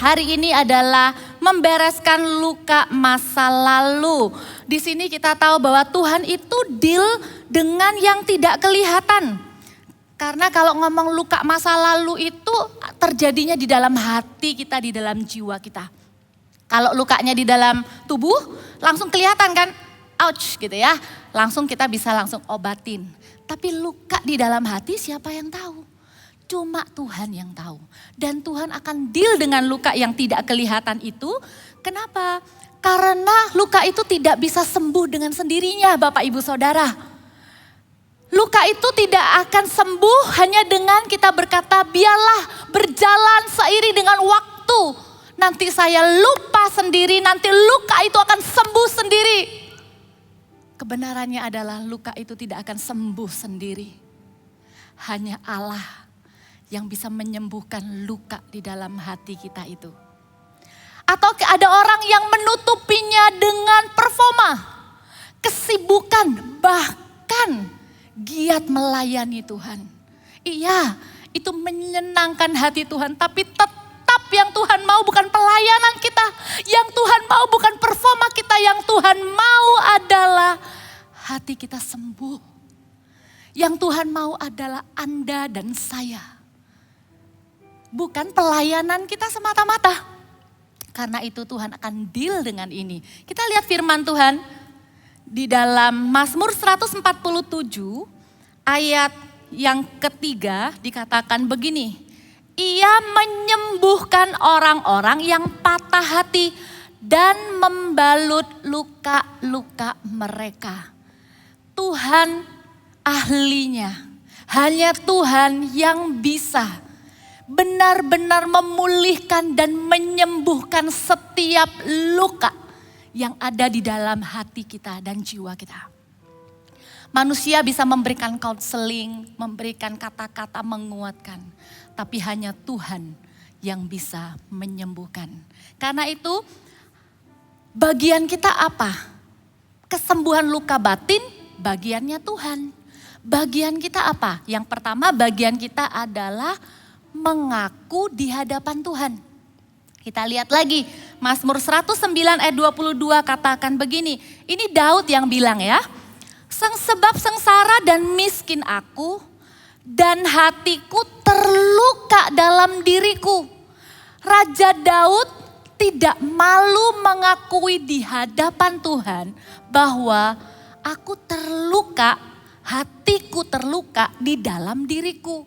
hari ini adalah membereskan luka masa lalu. Di sini kita tahu bahwa Tuhan itu deal dengan yang tidak kelihatan. Karena kalau ngomong luka masa lalu itu terjadinya di dalam hati kita, di dalam jiwa kita. Kalau lukanya di dalam tubuh langsung kelihatan kan, ouch gitu ya. Langsung kita bisa langsung obatin. Tapi luka di dalam hati siapa yang tahu? Cuma Tuhan yang tahu. Dan Tuhan akan deal dengan luka yang tidak kelihatan itu. Kenapa? Karena luka itu tidak bisa sembuh dengan sendirinya Bapak Ibu Saudara. Luka itu tidak akan sembuh hanya dengan kita berkata biarlah berjalan seiring dengan waktu. Nanti saya lupa sendiri, nanti luka itu akan sembuh sendiri. Kebenarannya adalah luka itu tidak akan sembuh sendiri. Hanya Allah yang bisa menyembuhkan luka di dalam hati kita itu. Atau ada orang yang menutupinya dengan performa, kesibukan, bahkan giat melayani Tuhan. Iya, itu menyenangkan hati Tuhan, tapi tetap yang Tuhan mau bukan pelayanan kita, yang Tuhan mau bukan performa kita, yang Tuhan mau adalah hati kita sembuh. Yang Tuhan mau adalah Anda dan saya. Bukan pelayanan kita semata-mata. Karena itu Tuhan akan deal dengan ini. Kita lihat firman Tuhan di dalam Mazmur 147 ayat yang ketiga dikatakan begini. Ia menyembuhkan orang-orang yang patah hati dan membalut luka-luka mereka. Tuhan ahlinya. Hanya Tuhan yang bisa benar-benar memulihkan dan menyembuhkan setiap luka yang ada di dalam hati kita dan jiwa kita. Manusia bisa memberikan counseling, memberikan kata-kata menguatkan. Tapi hanya Tuhan yang bisa menyembuhkan. Karena itu bagian kita apa? Kesembuhan luka batin bagiannya Tuhan. Bagian kita apa? Yang pertama bagian kita adalah mengaku di hadapan Tuhan. Kita lihat lagi Mazmur 109 ayat 22 katakan begini. Ini Daud yang bilang ya. Sebab sengsara dan miskin aku dan hatiku terluka dalam diriku. Raja Daud tidak malu mengakui di hadapan Tuhan bahwa aku terluka, hatiku terluka di dalam diriku.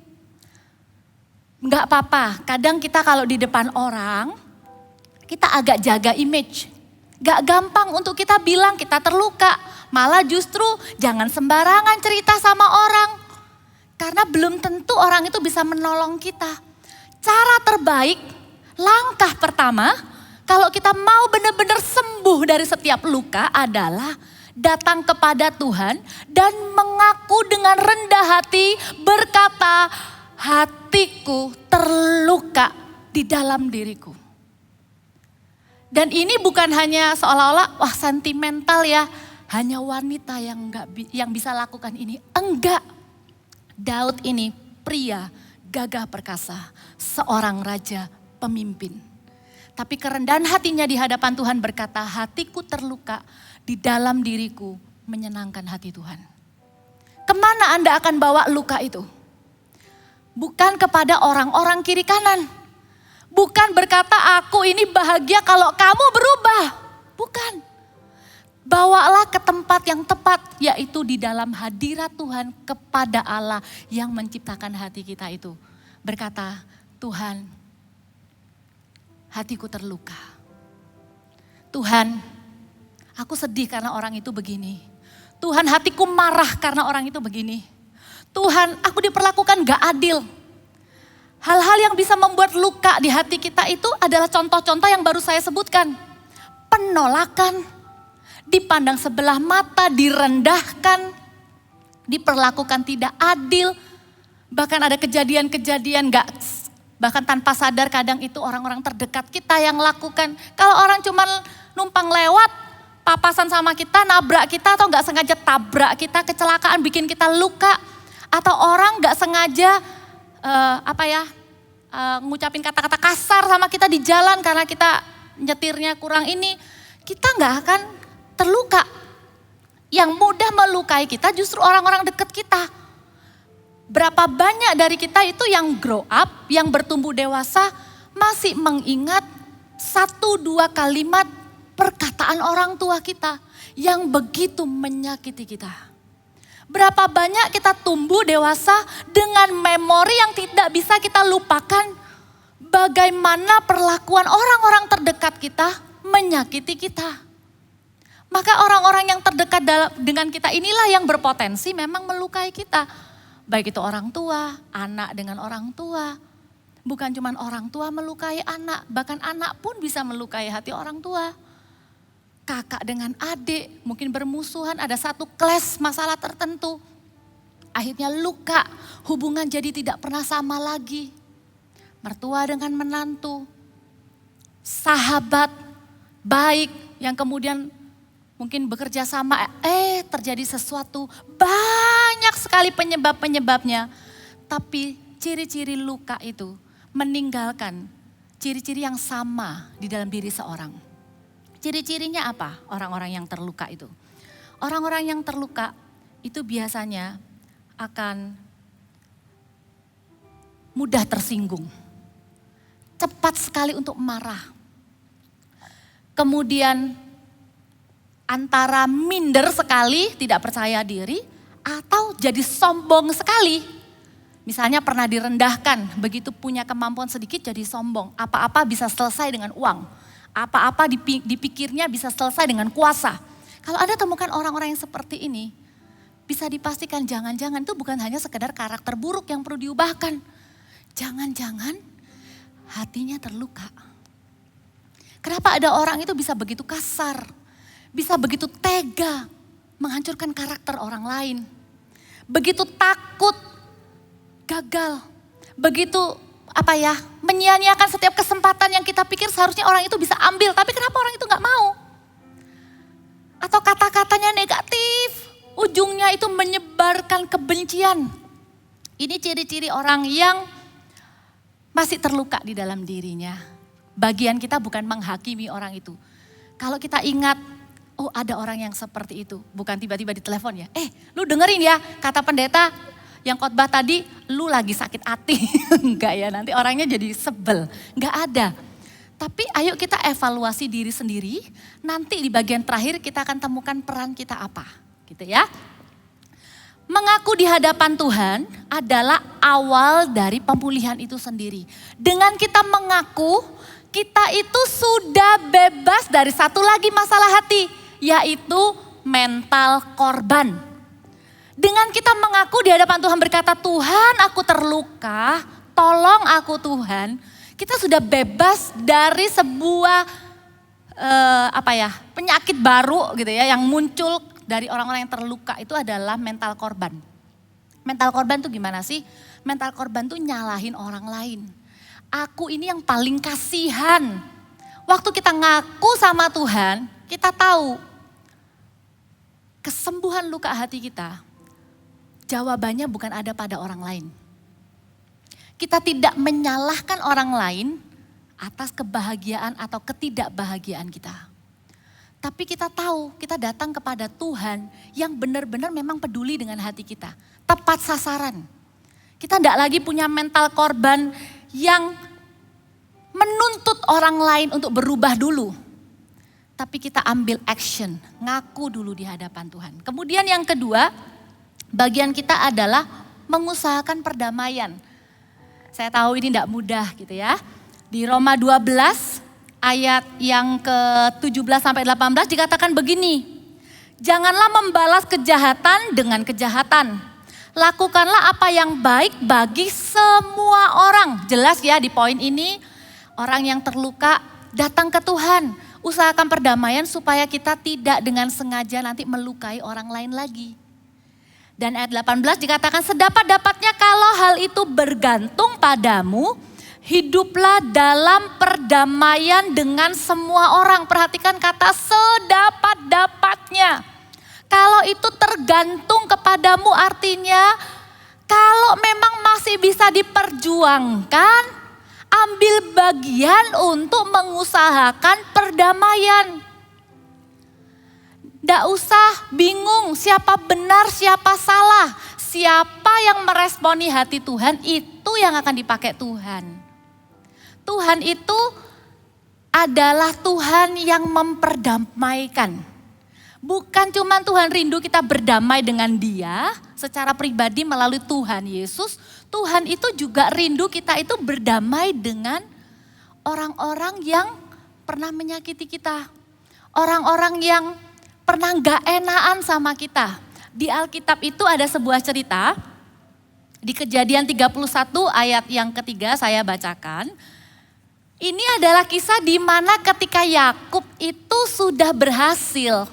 Enggak apa-apa, kadang kita kalau di depan orang, kita agak jaga image. Enggak gampang untuk kita bilang kita terluka. Malah justru jangan sembarangan cerita sama orang. Karena belum tentu orang itu bisa menolong kita. Cara terbaik, langkah pertama, kalau kita mau benar-benar sembuh dari setiap luka adalah datang kepada Tuhan dan mengaku dengan rendah hati berkata, hatiku terluka di dalam diriku. Dan ini bukan hanya seolah-olah wah sentimental ya, hanya wanita yang bisa lakukan ini. Enggak. Daud ini pria gagah perkasa, seorang raja pemimpin. Tapi kerendahan hatinya di hadapan Tuhan berkata, hatiku terluka di dalam diriku menyenangkan hati Tuhan. Kemana Anda akan bawa luka itu? Bukan kepada orang-orang kiri kanan. Bukan berkata aku ini bahagia kalau kamu berubah. Bukan. Bawalah ke tempat yang tepat, yaitu di dalam hadirat Tuhan kepada Allah yang menciptakan hati kita itu. Berkata, Tuhan, hatiku terluka. Tuhan, aku sedih karena orang itu begini. Tuhan, hatiku marah karena orang itu begini. Tuhan, aku diperlakukan gak adil. Hal-hal yang bisa membuat luka di hati kita itu adalah contoh-contoh yang baru saya sebutkan. Penolakan, dipandang sebelah mata, direndahkan, diperlakukan tidak adil. Bahkan ada kejadian-kejadian gak, bahkan tanpa sadar kadang itu orang-orang terdekat kita yang lakukan. Kalau orang cuma numpang lewat, papasan sama kita, nabrak kita atau gak sengaja tabrak kita, kecelakaan bikin kita luka. Atau orang gak sengaja ngucapin kata-kata kasar sama kita di jalan karena kita nyetirnya kurang ini, kita nggak akan terluka. Yang mudah melukai kita justru orang-orang dekat kita. Berapa banyak dari kita itu yang grow up, yang bertumbuh dewasa, masih mengingat 1-2 kalimat perkataan orang tua kita yang begitu menyakiti kita. Berapa banyak kita tumbuh dewasa dengan memori yang tidak bisa kita lupakan. Bagaimana perlakuan orang-orang terdekat kita menyakiti kita. Maka orang-orang yang terdekat dengan kita inilah yang berpotensi memang melukai kita. Baik itu orang tua, anak dengan orang tua. Bukan cuma orang tua melukai anak, bahkan anak pun bisa melukai hati orang tua. Kakak dengan adik mungkin bermusuhan, ada satu clash masalah tertentu. Akhirnya luka, hubungan jadi tidak pernah sama lagi. Mertua dengan menantu, sahabat baik yang kemudian mungkin bekerja sama, terjadi sesuatu, banyak sekali penyebab-penyebabnya. Tapi ciri-ciri luka itu meninggalkan ciri-ciri yang sama di dalam diri seorang. Ciri-cirinya apa orang-orang yang terluka itu? Orang-orang yang terluka itu biasanya akan mudah tersinggung. Cepat sekali untuk marah. Kemudian antara minder sekali, tidak percaya diri, atau jadi sombong sekali. Misalnya pernah direndahkan, begitu punya kemampuan sedikit jadi sombong. Apa-apa bisa selesai dengan uang. Apa-apa dipikirnya bisa selesai dengan kuasa. Kalau Anda temukan orang-orang yang seperti ini, bisa dipastikan jangan-jangan itu bukan hanya sekedar karakter buruk yang perlu diubahkan. Jangan-jangan hatinya terluka. Kenapa ada orang itu bisa begitu kasar? Bisa begitu tega menghancurkan karakter orang lain. Begitu takut gagal. Begitu menyia-nyiakan setiap kesempatan yang kita pikir seharusnya orang itu bisa ambil. Tapi kenapa orang itu gak mau? Atau kata-katanya negatif. Ujungnya itu menyebarkan kebencian. Ini ciri-ciri orang yang masih terluka di dalam dirinya. Bagian kita bukan menghakimi orang itu. Kalau kita ingat, oh ada orang yang seperti itu. Bukan tiba-tiba di telepon ya. Lu dengerin ya kata pendeta yang khotbah tadi, lu lagi sakit hati. Enggak ya, nanti orangnya jadi sebel. Enggak ada. Tapi ayo kita evaluasi diri sendiri. Nanti di bagian terakhir kita akan temukan peran kita apa. Gitu ya. Mengaku di hadapan Tuhan adalah awal dari pemulihan itu sendiri. Dengan kita mengaku, kita itu sudah bebas dari satu lagi masalah hati, yaitu mental korban. Dengan kita mengaku di hadapan Tuhan berkata, Tuhan aku terluka, tolong aku Tuhan. Kita sudah bebas dari sebuah penyakit baru gitu ya yang muncul dari orang-orang yang terluka itu adalah mental korban. Mental korban tuh gimana sih? Mental korban tuh nyalahin orang lain. Aku ini yang paling kasihan. Waktu kita ngaku sama Tuhan, kita tahu kesembuhan luka hati kita, jawabannya bukan ada pada orang lain. Kita tidak menyalahkan orang lain atas kebahagiaan atau ketidakbahagiaan kita. Tapi kita tahu, kita datang kepada Tuhan yang benar-benar memang peduli dengan hati kita. Tepat sasaran. Kita tidak lagi punya mental korban yang menuntut orang lain untuk berubah dulu. Tapi kita ambil action, ngaku dulu di hadapan Tuhan. Kemudian yang kedua, bagian kita adalah mengusahakan perdamaian. Saya tahu ini tidak mudah gitu ya. Di Roma 12 ayat yang ke-17 sampai 18 dikatakan begini. Janganlah membalas kejahatan dengan kejahatan. Lakukanlah apa yang baik bagi semua orang. Jelas ya di poin ini, orang yang terluka datang ke Tuhan. Usahakan perdamaian supaya kita tidak dengan sengaja nanti melukai orang lain lagi. Dan ayat 18 dikatakan sedapat-dapatnya kalau hal itu bergantung padamu, hiduplah dalam perdamaian dengan semua orang. Perhatikan kata sedapat-dapatnya. Kalau itu tergantung kepadamu artinya kalau memang masih bisa diperjuangkan, ambil bagian untuk mengusahakan perdamaian. Nggak usah bingung siapa benar, siapa salah. Siapa yang meresponi hati Tuhan, itu yang akan dipakai Tuhan. Tuhan itu adalah Tuhan yang memperdamaikan. Bukan cuma Tuhan rindu kita berdamai dengan Dia secara pribadi melalui Tuhan Yesus. Tuhan itu juga rindu kita itu berdamai dengan orang-orang yang pernah menyakiti kita. Orang-orang yang pernah gak enakan sama kita. Di Alkitab itu ada sebuah cerita, di Kejadian 31 ayat yang ketiga saya bacakan. Ini adalah kisah di mana ketika Yakub itu sudah berhasil.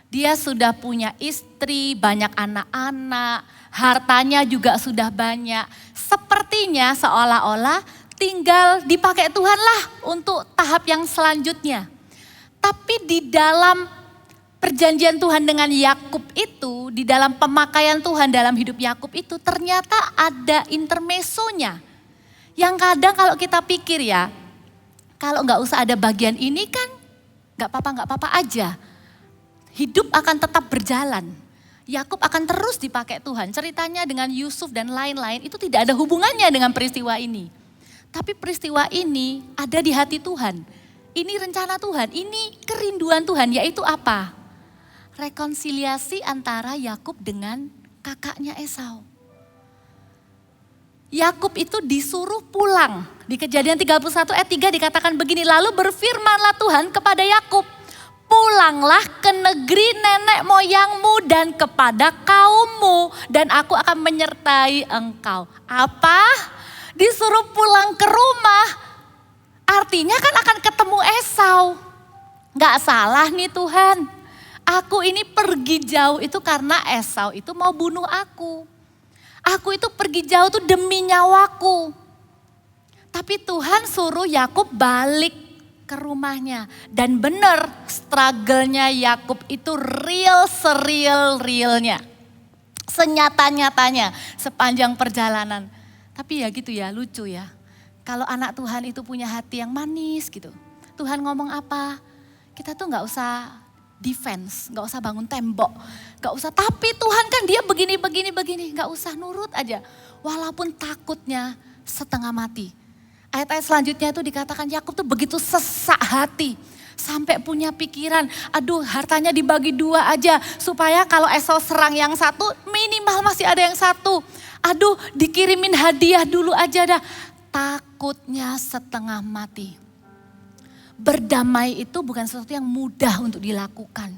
Dia sudah punya istri, banyak anak-anak, hartanya juga sudah banyak. Sepertinya seolah-olah tinggal dipakai Tuhan lah untuk tahap yang selanjutnya. Tapi di dalam perjanjian Tuhan dengan Yakub itu, di dalam pemakaian Tuhan dalam hidup Yakub itu ternyata ada intermesonya. Yang kadang kalau kita pikir ya, kalau nggak usah ada bagian ini kan nggak apa-apa aja. Hidup akan tetap berjalan. Yakub akan terus dipakai Tuhan. Ceritanya dengan Yusuf dan lain-lain itu tidak ada hubungannya dengan peristiwa ini. Tapi peristiwa ini ada di hati Tuhan. Ini rencana Tuhan, ini kerinduan Tuhan, yaitu apa? Rekonsiliasi antara Yakub dengan kakaknya Esau. Yakub itu disuruh pulang. Di Kejadian 31 ayat 3 dikatakan begini, lalu berfirmanlah Tuhan kepada Yakub, pulanglah ke negeri nenek moyangmu dan kepada kaummu dan aku akan menyertai engkau. Apa? Disuruh pulang ke rumah. Artinya kan akan ketemu Esau. Gak salah nih Tuhan. Aku ini pergi jauh itu karena Esau itu mau bunuh aku. Aku itu pergi jauh itu demi nyawaku. Tapi Tuhan suruh Yakub balik ke rumahnya. Dan benar struggle-nya Yakub itu real serial-realnya. Senyata-nyatanya sepanjang perjalanan. Tapi ya gitu ya, lucu ya. Kalau anak Tuhan itu punya hati yang manis gitu. Tuhan ngomong apa, kita tuh gak usah defense, gak usah bangun tembok, gak usah, tapi Tuhan kan dia begini, gak usah, nurut aja. Walaupun takutnya setengah mati. Ayat-ayat selanjutnya itu dikatakan Yakub tuh begitu sesak hati. Sampai punya pikiran, aduh hartanya dibagi dua aja. Supaya kalau Esau serang yang satu, minimal masih ada yang satu. Aduh dikirimin hadiah dulu aja dah. Takutnya setengah mati. Berdamai itu bukan sesuatu yang mudah untuk dilakukan.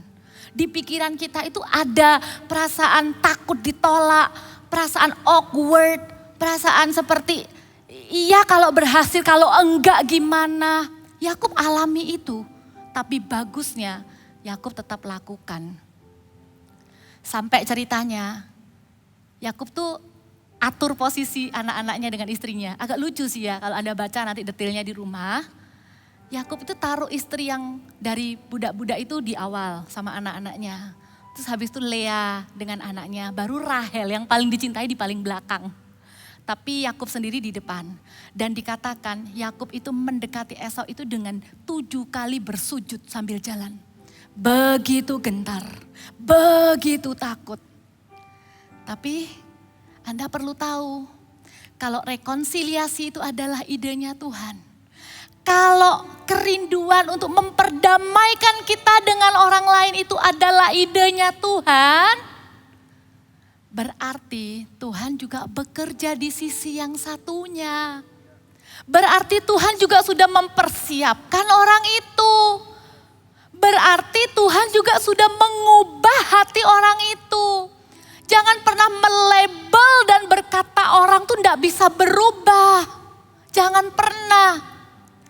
Di pikiran kita itu ada perasaan takut ditolak, perasaan awkward, perasaan seperti iya kalau berhasil, kalau enggak gimana. Yakub alami itu, tapi bagusnya Yakub tetap lakukan. Sampai ceritanya Yakub tuh atur posisi anak-anaknya dengan istrinya. Agak lucu sih ya kalau Anda baca nanti detailnya di rumah. Yakub itu taruh istri yang dari budak-budak itu di awal sama anak-anaknya. Terus habis itu Lea dengan anaknya, baru Rahel yang paling dicintai di paling belakang. Tapi Yakub sendiri di depan. Dan dikatakan Yakub itu mendekati Esau itu dengan 7 kali bersujud sambil jalan. Begitu gentar, begitu takut. Tapi Anda perlu tahu, kalau rekonsiliasi itu adalah idenya Tuhan. Kalau kerinduan untuk memperdamaikan kita dengan orang lain itu adalah idenya Tuhan, berarti Tuhan juga bekerja di sisi yang satunya. Berarti Tuhan juga sudah mempersiapkan orang itu. Berarti Tuhan juga sudah mengubah hati orang itu. Jangan pernah melabel dan berkata orang tuh enggak bisa berubah. Jangan pernah.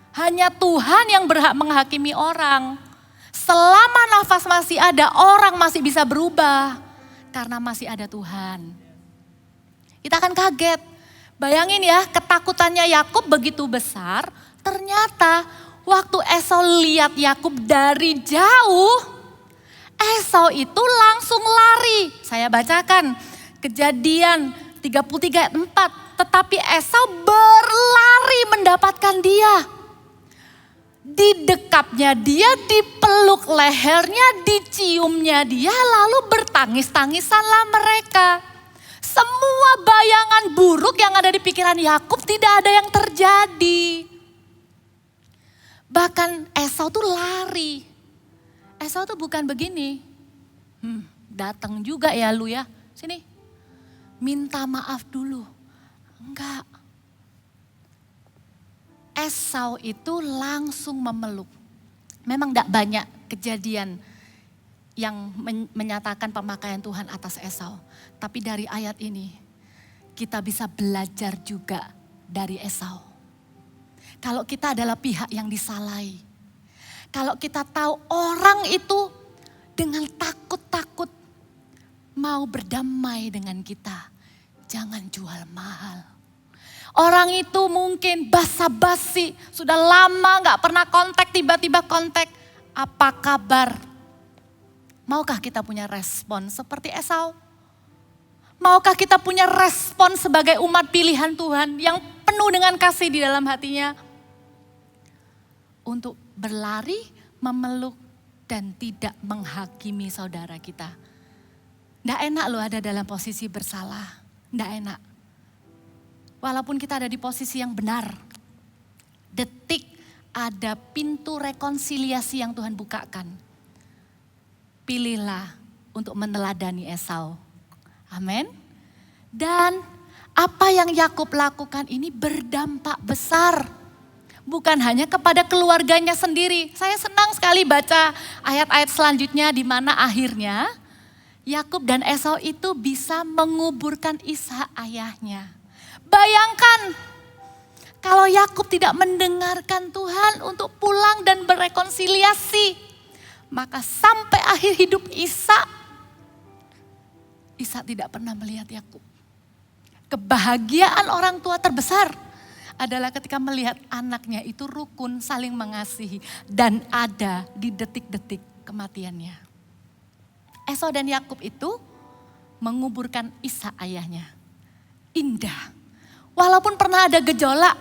Hanya Tuhan yang berhak menghakimi orang. Selama nafas masih ada, orang masih bisa berubah. Karena masih ada Tuhan. Kita akan kaget. Bayangin ya, ketakutannya Yakub begitu besar. Ternyata waktu Esau lihat Yakub dari jauh, Esau itu langsung lari. Saya bacakan Kejadian 33 ayat 4. tetapi Esau berlari mendapatkan dia. Didekapnya dia, dipeluk lehernya, diciumnya dia, lalu bertangis-tangisanlah mereka. Semua bayangan buruk yang ada di pikiran Yakub tidak ada yang terjadi. Bahkan Esau tuh lari. Esau tuh bukan begini. Datang juga ya lu ya, sini. Minta maaf dulu. Enggak. Esau itu langsung memeluk. Memang tidak banyak kejadian yang menyatakan pemakaian Tuhan atas Esau. Tapi dari ayat ini kita bisa belajar juga dari Esau. Kalau kita adalah pihak yang disalahi. Kalau kita tahu orang itu dengan takut-takut mau berdamai dengan kita. Jangan jual mahal. Orang itu mungkin basa-basi, sudah lama gak pernah kontak, tiba-tiba kontak. Apa kabar? Maukah kita punya respon seperti Esau? Maukah kita punya respon sebagai umat pilihan Tuhan yang penuh dengan kasih di dalam hatinya? Untuk berlari, memeluk, dan tidak menghakimi saudara kita. Nggak enak loh ada dalam posisi bersalah. Nggak enak. Walaupun kita ada di posisi yang benar. Detik ada pintu rekonsiliasi yang Tuhan bukakan. Pilihlah untuk meneladani Esau. Amin. Dan apa yang Yakub lakukan ini berdampak besar. Bukan hanya kepada keluarganya sendiri. Saya senang sekali baca ayat-ayat selanjutnya di mana akhirnya Yakub dan Esau itu bisa menguburkan Ishak ayahnya. Bayangkan kalau Yakub tidak mendengarkan Tuhan untuk pulang dan berrekonsiliasi. Maka sampai akhir hidup Ishak tidak pernah melihat Yakub. Kebahagiaan orang tua terbesar adalah ketika melihat anaknya itu rukun, saling mengasihi, dan ada di detik-detik kematiannya. Esau dan Yakub itu menguburkan Ishak ayahnya. Indah. Walaupun pernah ada gejolak,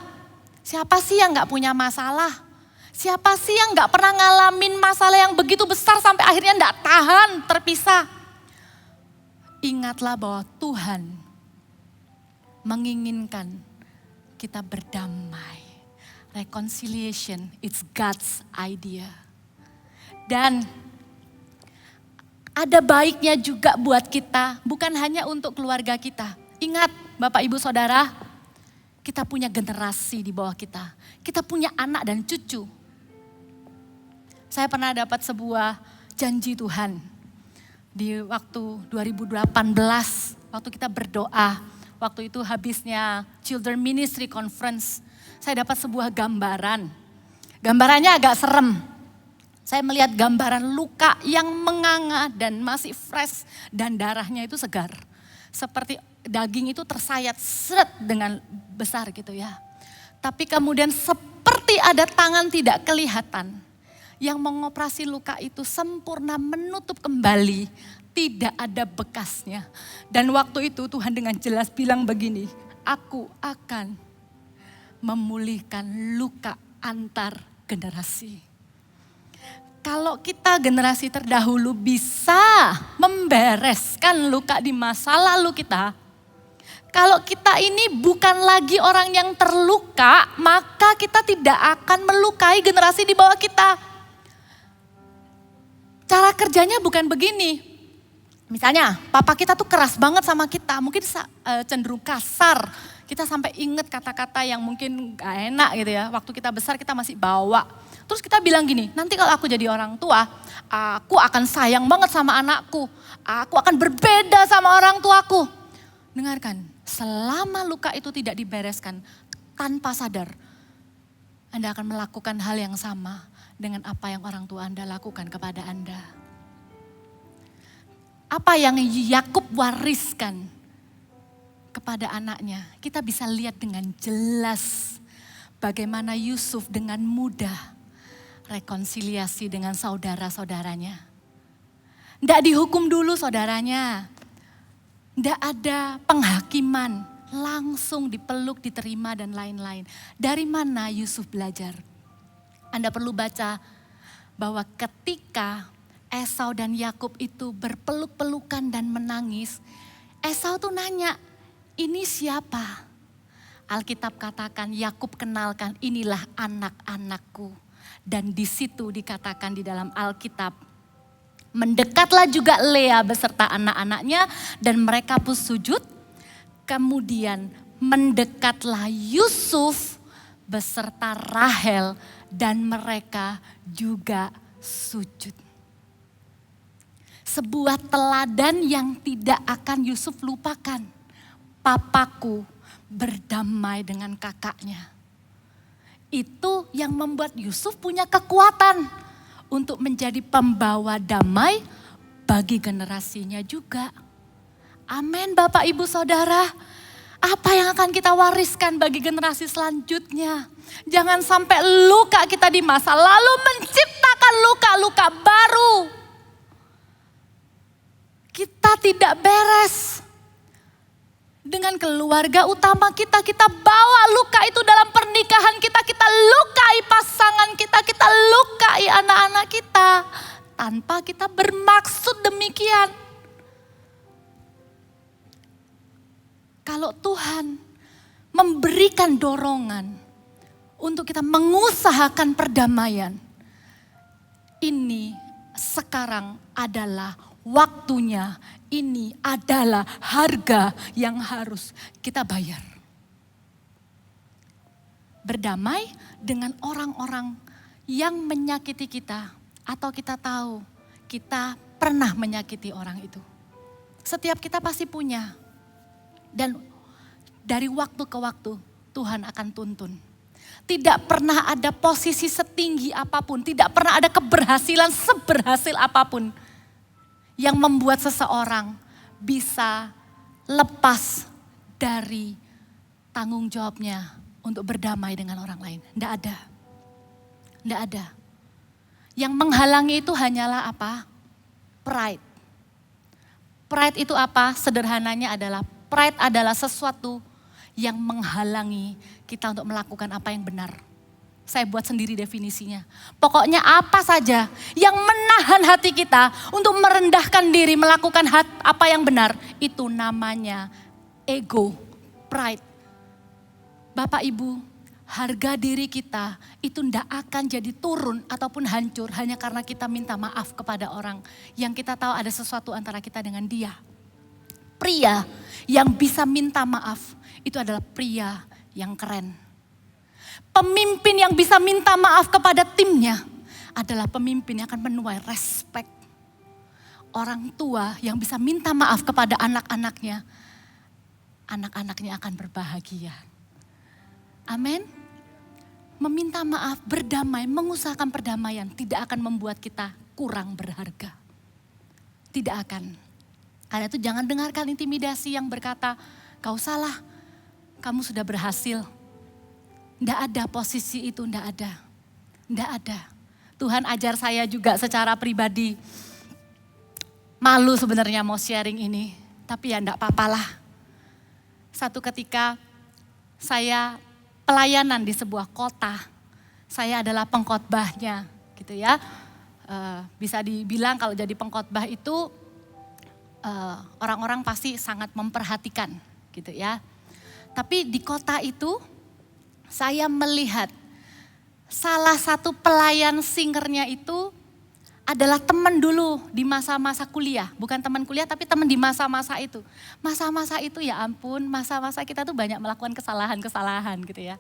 siapa sih yang gak punya masalah? Siapa sih yang gak pernah ngalamin masalah yang begitu besar sampai akhirnya gak tahan, terpisah? Ingatlah bahwa Tuhan menginginkan kita berdamai. Reconciliation, it's God's idea. Dan ada baiknya juga buat kita, bukan hanya untuk keluarga kita. Ingat Bapak Ibu Saudara, kita punya generasi di bawah kita. Kita punya anak dan cucu. Saya pernah dapat sebuah janji Tuhan. Di waktu 2018, waktu kita berdoa. Waktu itu habisnya Children Ministry Conference. Saya dapat sebuah gambaran. Gambarannya agak serem. Saya melihat gambaran luka yang menganga dan masih fresh. Dan darahnya itu segar. Seperti daging itu tersayat seret dengan besar gitu ya. Tapi kemudian seperti ada tangan tidak kelihatan yang mengoperasi luka itu sempurna menutup kembali, tidak ada bekasnya. Dan waktu itu Tuhan dengan jelas bilang begini, aku akan memulihkan luka antar generasi. Kalau kita generasi terdahulu bisa membereskan luka di masa lalu kita, kalau kita ini bukan lagi orang yang terluka, maka kita tidak akan melukai generasi di bawah kita. Cara kerjanya bukan begini. Misalnya papa kita tuh keras banget sama kita, mungkin cenderung kasar. Kita sampai ingat kata-kata yang mungkin gak enak gitu ya. Waktu kita besar kita masih bawa. Terus kita bilang gini, nanti kalau aku jadi orang tua, aku akan sayang banget sama anakku. Aku akan berbeda sama orang tuaku. Dengarkan, selama luka itu tidak dibereskan tanpa sadar, Anda akan melakukan hal yang sama dengan apa yang orang tua Anda lakukan kepada Anda. Apa yang Yakub wariskan kepada anaknya, kita bisa lihat dengan jelas bagaimana Yusuf dengan mudah rekonsiliasi dengan saudara-saudaranya. Tidak dihukum dulu saudaranya. Tidak ada penghakiman. langsung dipeluk, diterima dan lain-lain. Dari mana Yusuf belajar? Anda perlu baca bahwa ketika Esau dan Yakub itu berpeluk-pelukan dan menangis, Esau tuh nanya, ini siapa? Alkitab katakan, Yakub kenalkan, inilah anak-anakku. Dan di situ dikatakan di dalam Alkitab, mendekatlah juga Lea beserta anak-anaknya dan mereka pun sujud. Kemudian mendekatlah Yusuf beserta Rahel dan mereka juga sujud. Sebuah teladan yang tidak akan Yusuf lupakan. Papaku berdamai dengan kakaknya. Itu yang membuat Yusuf punya kekuatan untuk menjadi pembawa damai bagi generasinya juga. Amin Bapak Ibu Saudara. Apa yang akan kita wariskan bagi generasi selanjutnya? Jangan sampai luka kita di masa lalu menciptakan luka-luka baru. Kita tidak beres. Dengan keluarga utama kita bawa luka itu dalam pernikahan kita lukai pasangan kita lukai anak-anak kita. Tanpa kita bermaksud demikian. Kalau Tuhan memberikan dorongan untuk kita mengusahakan perdamaian, ini sekarang adalah waktunya, ini adalah harga yang harus kita bayar. Berdamai dengan orang-orang yang menyakiti kita atau kita tahu kita pernah menyakiti orang itu. Setiap kita pasti punya. Dan dari waktu ke waktu Tuhan akan tuntun. Tidak pernah ada posisi setinggi apapun, tidak pernah ada keberhasilan seberhasil apapun yang membuat seseorang bisa lepas dari tanggung jawabnya untuk berdamai dengan orang lain. Tidak ada. Tidak ada. Yang menghalangi itu hanyalah apa? Pride. Pride itu apa? Sederhananya adalah pride adalah sesuatu yang menghalangi kita untuk melakukan apa yang benar. Saya buat sendiri definisinya. Pokoknya apa saja yang menahan hati kita untuk merendahkan diri melakukan apa yang benar. Itu namanya ego, pride. Bapak Ibu, harga diri kita itu tidak akan jadi turun ataupun hancur hanya karena kita minta maaf kepada orang yang kita tahu ada sesuatu antara kita dengan dia. Pria yang bisa minta maaf itu adalah pria yang keren. Pemimpin yang bisa minta maaf kepada timnya adalah pemimpin yang akan menuai respect. Orang tua yang bisa minta maaf kepada anak-anaknya, anak-anaknya akan berbahagia. Amin. Meminta maaf, berdamai, mengusahakan perdamaian tidak akan membuat kita kurang berharga. Tidak akan. Karena itu jangan dengarkan intimidasi yang berkata, kau salah, kamu sudah berhasil. Tidak ada posisi itu, tidak ada. Tidak ada. Tuhan ajar saya juga secara pribadi. Malu sebenarnya mau sharing ini, tapi ya tidak apa-apalah. Satu ketika saya pelayanan di sebuah kota, saya adalah pengkhotbahnya gitu ya. Bisa dibilang kalau jadi pengkhotbah itu orang-orang pasti sangat memperhatikan gitu ya. Tapi di kota itu saya melihat salah satu pelayan singernya itu adalah teman dulu di masa-masa kuliah. Bukan teman kuliah tapi teman di masa-masa itu. Masa-masa itu ya ampun, masa-masa kita tuh banyak melakukan kesalahan-kesalahan gitu ya.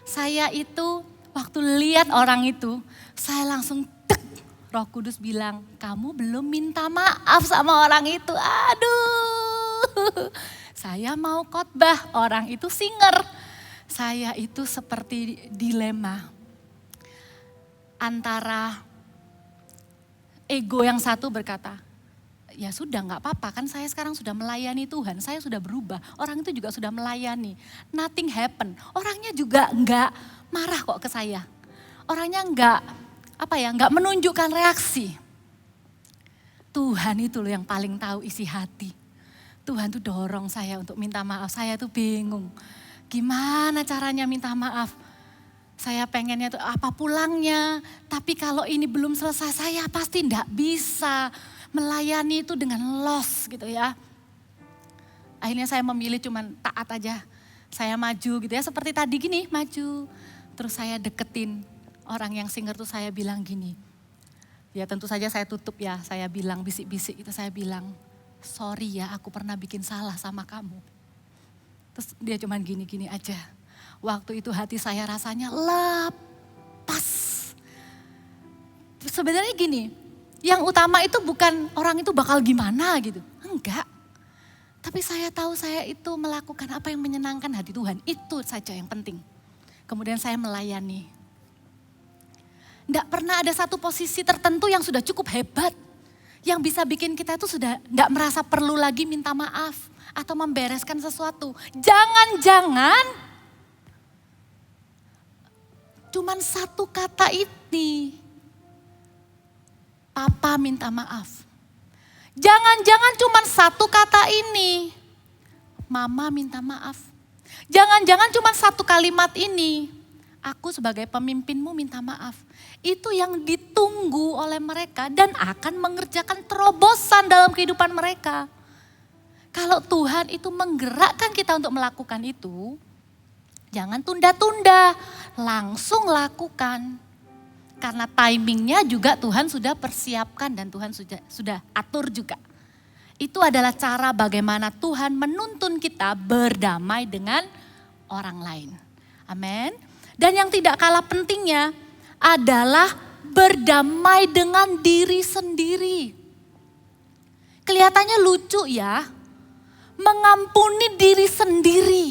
Saya itu waktu lihat orang itu, saya langsung Roh Kudus bilang, kamu belum minta maaf sama orang itu. Aduh, saya mau khotbah, orang itu singer. Saya itu seperti dilema antara ego yang satu berkata, ya sudah gak apa-apa kan saya sekarang sudah melayani Tuhan, saya sudah berubah. Orang itu juga sudah melayani, nothing happen. Orangnya juga gak marah kok ke saya. Orangnya gak menunjukkan reaksi. Tuhan itu loh yang paling tahu isi hati. Tuhan tuh dorong saya untuk minta maaf. Saya tuh bingung. Gimana caranya minta maaf? Saya pengennya tuh apa pulangnya. Tapi kalau ini belum selesai saya pasti enggak bisa melayani itu dengan loss gitu ya. Akhirnya saya memilih cuman taat aja. Saya maju gitu ya, seperti tadi gini maju. Terus saya deketin orang yang singer tuh, saya bilang gini. Ya tentu saja saya tutup ya, saya bilang bisik-bisik itu, saya bilang sorry ya aku pernah bikin salah sama kamu. Terus dia cuman gini-gini aja. Waktu itu hati saya rasanya lepas. Sebenarnya gini, yang utama itu bukan orang itu bakal gimana gitu. Enggak. Tapi saya tahu saya itu melakukan apa yang menyenangkan hati Tuhan. Itu saja yang penting. Kemudian saya melayani. Enggak pernah ada satu posisi tertentu yang sudah cukup hebat. Yang bisa bikin kita itu sudah enggak merasa perlu lagi minta maaf. Atau membereskan sesuatu. Jangan-jangan cuman satu kata ini. Papa minta maaf. Jangan-jangan cuma satu kata ini. Mama minta maaf. Jangan-jangan cuma satu kalimat ini. Aku sebagai pemimpinmu minta maaf. Itu yang ditunggu oleh mereka dan akan mengerjakan terobosan dalam kehidupan mereka. Kalau Tuhan itu menggerakkan kita untuk melakukan itu, jangan tunda-tunda, langsung lakukan. Karena timingnya juga Tuhan sudah persiapkan dan Tuhan sudah atur juga. Itu adalah cara bagaimana Tuhan menuntun kita berdamai dengan orang lain. Amin. Dan yang tidak kalah pentingnya adalah berdamai dengan diri sendiri. Kelihatannya lucu ya, mengampuni diri sendiri.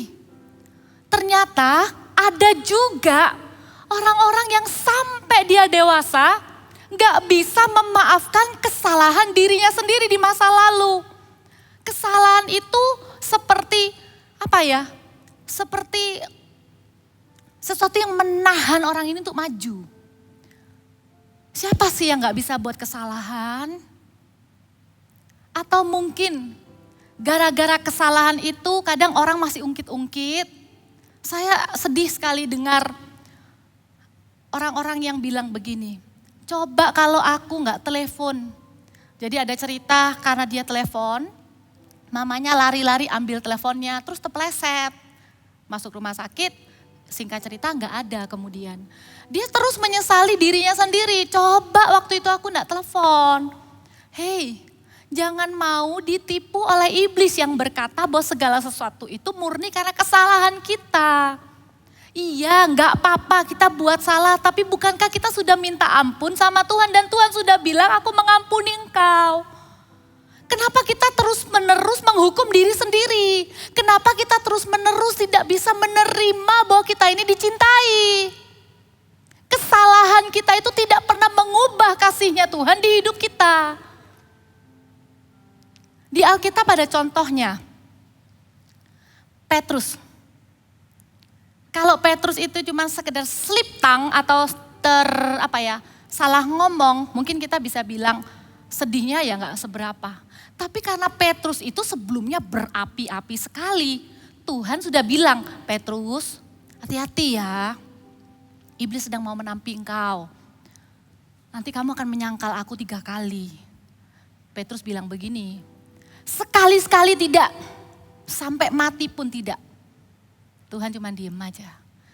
Ternyata ada juga orang-orang yang sampai dia dewasa gak bisa memaafkan kesalahan dirinya sendiri di masa lalu. Kesalahan itu seperti apa ya? Seperti sesuatu yang menahan orang ini untuk maju. Siapa sih yang gak bisa buat kesalahan? Atau mungkin gara-gara kesalahan itu kadang orang masih ungkit-ungkit. Saya sedih sekali dengar orang-orang yang bilang begini, coba kalau aku gak telepon. Jadi ada cerita karena dia telepon, mamanya lari-lari ambil teleponnya terus terpleset. Masuk rumah sakit, singkat cerita gak ada kemudian. Dia terus menyesali dirinya sendiri, coba waktu itu aku gak telepon. Hei, jangan mau ditipu oleh iblis yang berkata bahwa segala sesuatu itu murni karena kesalahan kita. Iya, gak apa-apa kita buat salah, tapi bukankah kita sudah minta ampun sama Tuhan dan Tuhan sudah bilang aku mengampuni engkau. Kenapa kita terus menerus menghukum diri sendiri? Kenapa kita terus menerus tidak bisa menerima bahwa kita ini dicintai? Kesalahan kita itu tidak pernah mengubah kasihnya Tuhan di hidup kita. Di Alkitab ada contohnya, Petrus. Kalau Petrus itu cuma sekedar slip tongue atau salah ngomong, mungkin kita bisa bilang sedihnya ya gak seberapa. Tapi karena Petrus itu sebelumnya berapi-api sekali, Tuhan sudah bilang, Petrus hati-hati ya, iblis sedang mau menampi engkau. Nanti kamu akan menyangkal aku 3 kali. Petrus bilang begini, sekali-sekali tidak, sampai mati pun tidak. Tuhan cuma diem aja.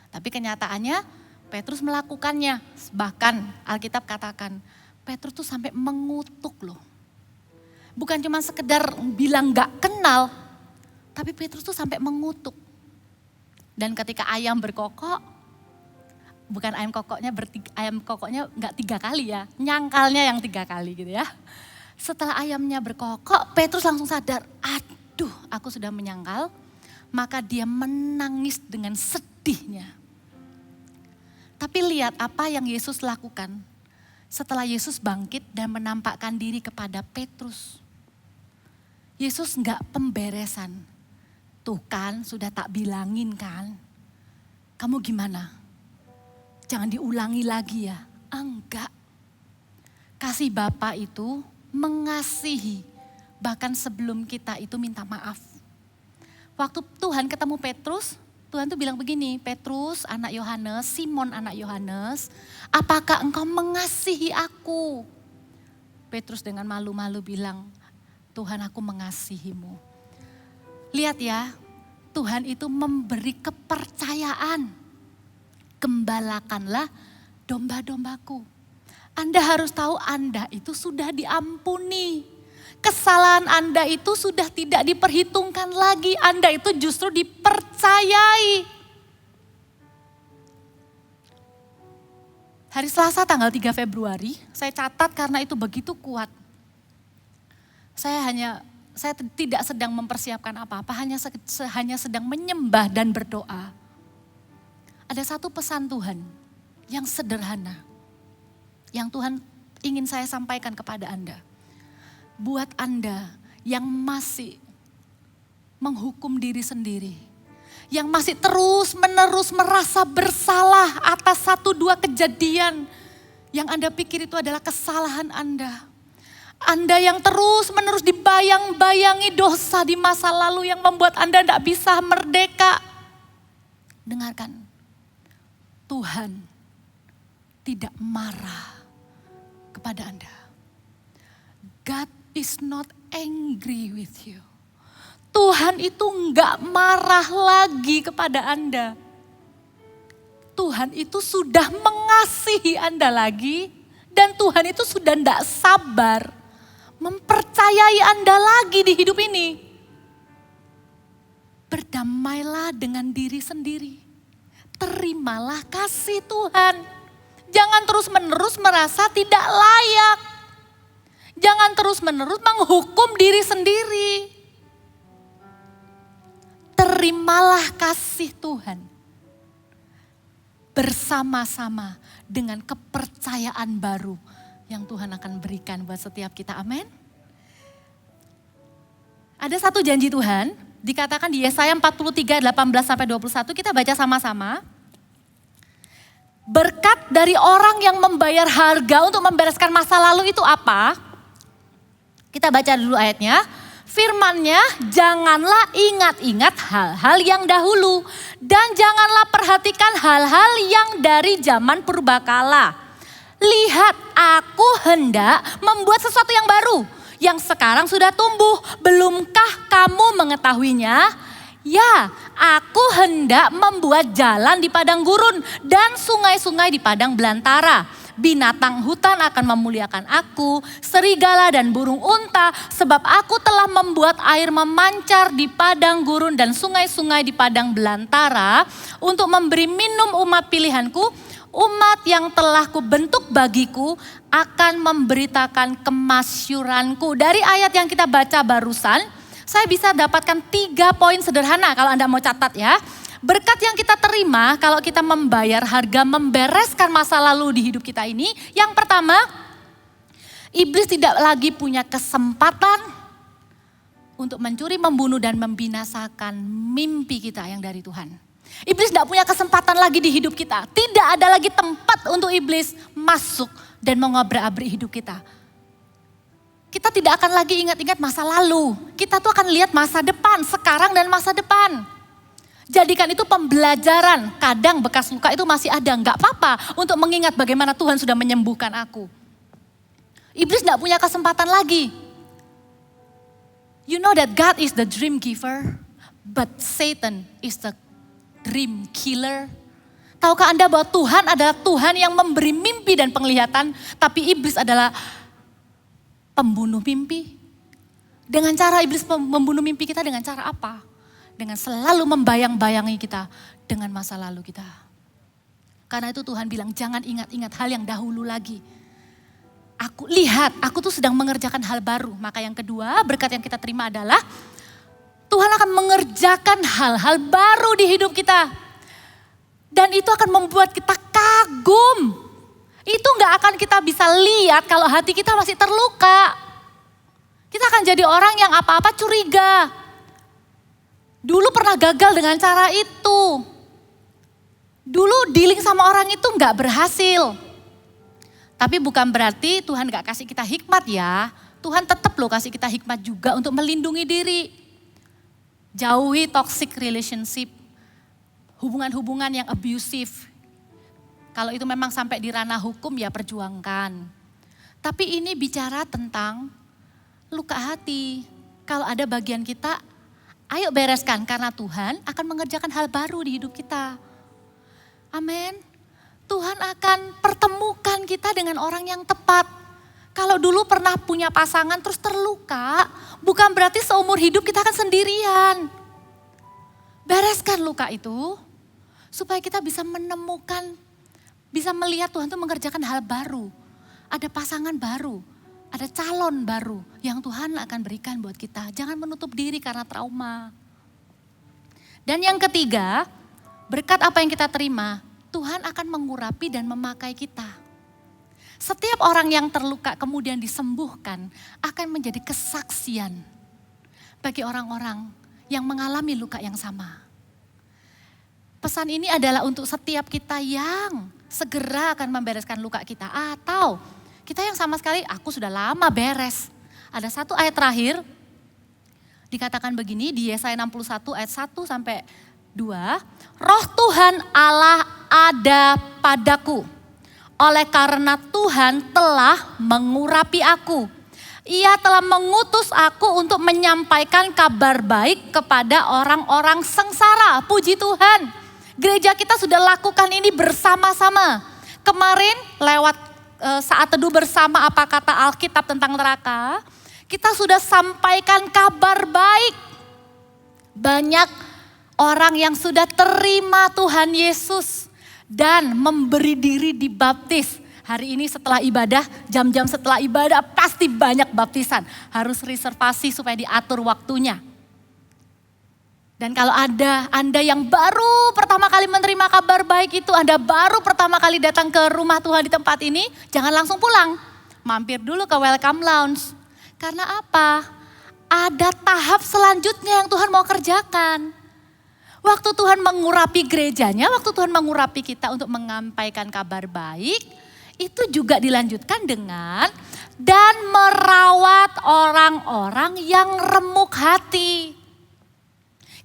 Tapi kenyataannya Petrus melakukannya. Bahkan Alkitab katakan Petrus tuh sampai mengutuk loh. Bukan cuma sekedar bilang gak kenal. Tapi Petrus tuh sampai mengutuk. Dan ketika ayam berkokok, bukan ayam kokoknya gak 3 kali ya. Nyangkalnya yang 3 kali gitu ya. Setelah ayamnya berkokok, Petrus langsung sadar, aduh aku sudah menyangkal. Maka dia menangis dengan sedihnya. Tapi lihat apa yang Yesus lakukan. Setelah Yesus bangkit dan menampakkan diri kepada Petrus. Yesus enggak pemberesan. Tuh kan sudah tak bilangin kan. Kamu gimana? Jangan diulangi lagi ya. Enggak. Kasih Bapa itu mengasihi Bahkan sebelum kita itu minta maaf. Waktu Tuhan ketemu Petrus, Tuhan tuh bilang begini, Petrus anak Yohanes, Simon anak Yohanes, apakah engkau mengasihi aku? Petrus dengan malu-malu bilang, Tuhan aku mengasihimu. Lihat ya, Tuhan itu memberi kepercayaan. Gembalakanlah domba-dombaku. Anda harus tahu Anda itu sudah diampuni. Kesalahan Anda itu sudah tidak diperhitungkan lagi. Anda itu justru dipercayai. Hari Selasa tanggal 3 Februari, saya catat karena itu begitu kuat. Saya tidak sedang mempersiapkan apa-apa, hanya sedang menyembah dan berdoa. Ada satu pesan Tuhan yang sederhana, yang Tuhan ingin saya sampaikan kepada Anda. Buat Anda yang masih menghukum diri sendiri, yang masih terus-menerus merasa bersalah atas 1-2 kejadian yang Anda pikir itu adalah kesalahan Anda. Anda yang terus-menerus dibayang-bayangi dosa di masa lalu yang membuat Anda tidak bisa merdeka. Dengarkan, Tuhan tidak marah kepada Anda. God is not angry with you. Tuhan itu enggak marah lagi kepada Anda. Tuhan itu sudah mengasihi Anda lagi. Dan Tuhan itu sudah enggak sabar mempercayai Anda lagi di hidup ini. Berdamailah dengan diri sendiri. Terimalah kasih Tuhan. Jangan terus-menerus merasa tidak layak. Jangan terus-menerus menghukum diri sendiri. Terimalah kasih Tuhan. Bersama-sama dengan kepercayaan baru yang Tuhan akan berikan buat setiap kita. Amin. Ada satu janji Tuhan, dikatakan di Yesaya 43, 18-21, kita baca sama-sama. Berkat dari orang yang membayar harga untuk membereskan masa lalu itu apa? Kita baca dulu ayatnya. Firman-Nya, janganlah ingat-ingat hal-hal yang dahulu. Dan janganlah perhatikan hal-hal yang dari zaman purbakala. Lihat, aku hendak membuat sesuatu yang baru. Yang sekarang sudah tumbuh. Belumkah kamu mengetahuinya? Ya, aku hendak membuat jalan di padang gurun dan sungai-sungai di padang belantara. Binatang hutan akan memuliakan aku, serigala dan burung unta, sebab aku telah membuat air memancar di padang gurun dan sungai-sungai di padang belantara untuk memberi minum umat pilihanku. Umat yang telah kubentuk bagiku akan memberitakan kemasyuranku. Dari ayat yang kita baca barusan, saya bisa dapatkan 3 poin sederhana kalau Anda mau catat ya. Berkat yang kita terima kalau kita membayar harga membereskan masa lalu di hidup kita ini. Yang pertama, iblis tidak lagi punya kesempatan untuk mencuri, membunuh dan membinasakan mimpi kita yang dari Tuhan. Iblis tidak punya kesempatan lagi di hidup kita. Tidak ada lagi tempat untuk iblis masuk dan mengobrak-abrik hidup kita. Kita tidak akan lagi ingat-ingat masa lalu. Kita tuh akan lihat masa depan, sekarang dan masa depan. Jadikan itu pembelajaran. Kadang bekas luka itu masih ada, enggak apa-apa untuk mengingat bagaimana Tuhan sudah menyembuhkan aku. Iblis tidak punya kesempatan lagi. You know that God is the dream giver, but Satan is the dream killer. Tahukah Anda bahwa Tuhan adalah Tuhan yang memberi mimpi dan penglihatan, tapi iblis adalah pembunuh mimpi. Dengan cara iblis membunuh mimpi kita dengan cara apa? Dengan selalu membayang-bayangi kita dengan masa lalu kita. Karena itu Tuhan bilang jangan ingat-ingat hal yang dahulu lagi. Aku tuh sedang mengerjakan hal baru. Maka yang kedua berkat yang kita terima adalah Tuhan akan mengerjakan hal-hal baru di hidup kita. Dan itu akan membuat kita kagum. Itu gak akan kita bisa lihat kalau hati kita masih terluka. Kita akan jadi orang yang apa-apa curiga. Dulu pernah gagal dengan cara itu. Dulu dealing sama orang itu gak berhasil. Tapi bukan berarti Tuhan gak kasih kita hikmat ya. Tuhan tetap loh kasih kita hikmat juga untuk melindungi diri. Jauhi toxic relationship, hubungan-hubungan yang abusive. Kalau itu memang sampai di ranah hukum ya perjuangkan. Tapi ini bicara tentang luka hati. Kalau ada bagian kita, ayo bereskan karena Tuhan akan mengerjakan hal baru di hidup kita. Amin. Tuhan akan pertemukan kita dengan orang yang tepat. Kalau dulu pernah punya pasangan terus terluka, bukan berarti seumur hidup kita akan sendirian. Bereskan luka itu supaya kita bisa menemukan, bisa melihat Tuhan itu mengerjakan hal baru. Ada pasangan baru, ada calon baru yang Tuhan akan berikan buat kita. Jangan menutup diri karena trauma. Dan yang ketiga, berkat apa yang kita terima, Tuhan akan mengurapi dan memakai kita. Setiap orang yang terluka kemudian disembuhkan akan menjadi kesaksian bagi orang-orang yang mengalami luka yang sama. Pesan ini adalah untuk setiap kita yang segera akan membereskan luka kita. Atau kita yang sama sekali, aku sudah lama beres. Ada satu ayat terakhir, dikatakan begini di Yesaya 61 ayat 1 sampai 2. Roh Tuhan Allah ada padaku. Oleh karena Tuhan telah mengurapi aku. Ia telah mengutus aku untuk menyampaikan kabar baik kepada orang-orang sengsara. Puji Tuhan. Gereja kita sudah lakukan ini bersama-sama. Kemarin lewat saat teduh bersama apa kata Alkitab tentang neraka. Kita sudah sampaikan kabar baik. Banyak orang yang sudah terima Tuhan Yesus. Dan memberi diri dibaptis. Hari ini setelah ibadah, jam-jam setelah ibadah pasti banyak baptisan. Harus reservasi supaya diatur waktunya. Dan kalau ada Anda yang baru pertama kali menerima kabar baik itu, Anda baru pertama kali datang ke rumah Tuhan di tempat ini, jangan langsung pulang. Mampir dulu ke Welcome Lounge. Karena apa? Ada tahap selanjutnya yang Tuhan mau kerjakan. Waktu Tuhan mengurapi gerejanya, waktu Tuhan mengurapi kita untuk menyampaikan kabar baik, itu juga dilanjutkan dengan dan merawat orang-orang yang remuk hati.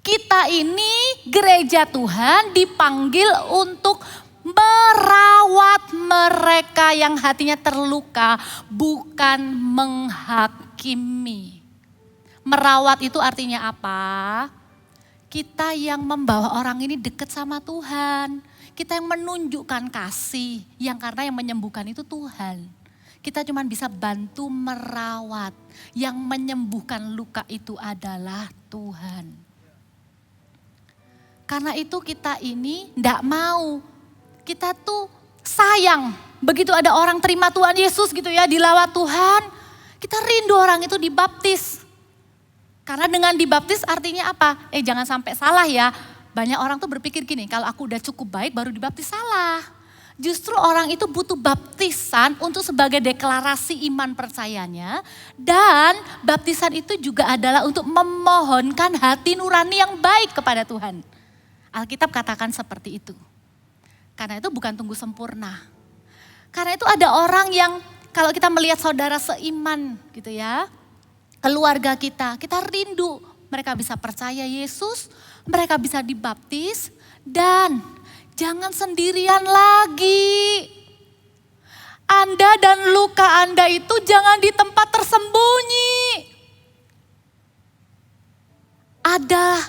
Kita ini gereja Tuhan dipanggil untuk merawat mereka yang hatinya terluka, bukan menghakimi. Merawat itu artinya apa? Kita yang membawa orang ini dekat sama Tuhan. Kita yang menunjukkan kasih, yang karena yang menyembuhkan itu Tuhan. Kita cuma bisa bantu merawat. Yang menyembuhkan luka itu adalah Tuhan. Karena itu kita ini enggak mau. Kita tuh sayang. Begitu ada orang terima Tuhan Yesus gitu ya, dilawat Tuhan. Kita rindu orang itu dibaptis. Karena dengan dibaptis artinya apa? Jangan sampai salah ya. Banyak orang tuh berpikir gini, kalau aku udah cukup baik baru dibaptis, salah. Justru orang itu butuh baptisan untuk sebagai deklarasi iman percayanya. Dan baptisan itu juga adalah untuk memohonkan hati nurani yang baik kepada Tuhan. Alkitab katakan seperti itu. Karena itu bukan tunggu sempurna. Karena itu ada orang yang kalau kita melihat saudara seiman gitu ya. Keluarga kita rindu mereka bisa percaya Yesus, mereka bisa dibaptis dan jangan sendirian lagi. Anda dan luka Anda itu jangan di tempat tersembunyi. Ada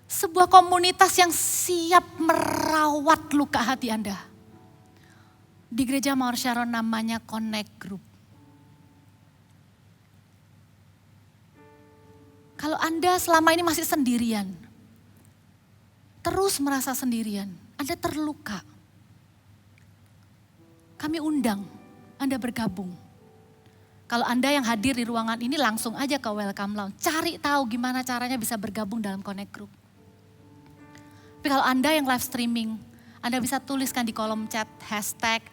sebuah komunitas yang siap merawat luka hati Anda. Di gereja Mawar Sharon namanya Connect Group. Kalau Anda selama ini masih sendirian, terus merasa sendirian, Anda terluka. Kami undang Anda bergabung. Kalau Anda yang hadir di ruangan ini langsung aja ke Welcome Lounge. Cari tahu gimana caranya bisa bergabung dalam Connect Group. Tapi kalau Anda yang live streaming, Anda bisa tuliskan di kolom chat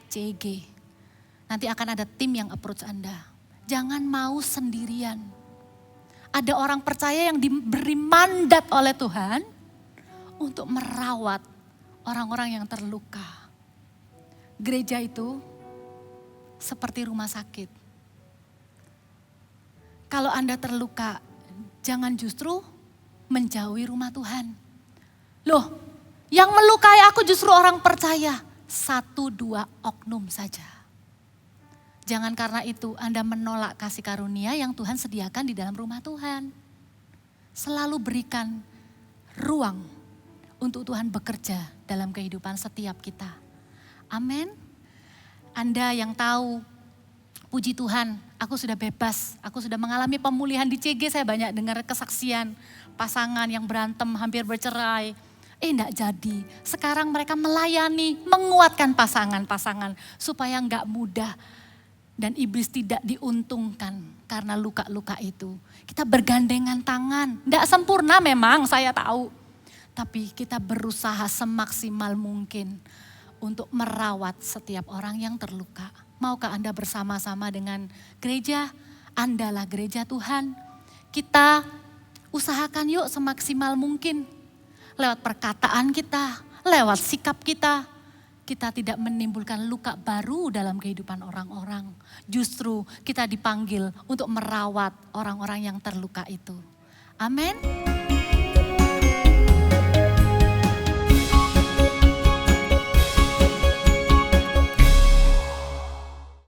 #JG. Nanti akan ada tim yang approach Anda. Jangan mau sendirian. Ada orang percaya yang diberi mandat oleh Tuhan untuk merawat orang-orang yang terluka. Gereja itu seperti rumah sakit. Kalau Anda terluka, jangan justru menjauhi rumah Tuhan. Loh, yang melukai aku justru orang percaya. 1-2 oknum saja. Jangan karena itu Anda menolak kasih karunia yang Tuhan sediakan di dalam rumah Tuhan. Selalu berikan ruang untuk Tuhan bekerja dalam kehidupan setiap kita. Amin. Anda yang tahu, puji Tuhan, aku sudah bebas, aku sudah mengalami pemulihan di CG, saya banyak dengar kesaksian pasangan yang berantem hampir bercerai. Enggak jadi, sekarang mereka melayani, menguatkan pasangan-pasangan supaya enggak mudah dan iblis tidak diuntungkan karena luka-luka itu. Kita bergandengan tangan, enggak sempurna memang saya tahu. Tapi kita berusaha semaksimal mungkin untuk merawat setiap orang yang terluka. Maukah Anda bersama-sama dengan gereja? Andalah gereja Tuhan. Kita usahakan yuk semaksimal mungkin. Lewat perkataan kita, lewat sikap kita. Kita tidak menimbulkan luka baru dalam kehidupan orang-orang. Justru kita dipanggil untuk merawat orang-orang yang terluka itu. Amin.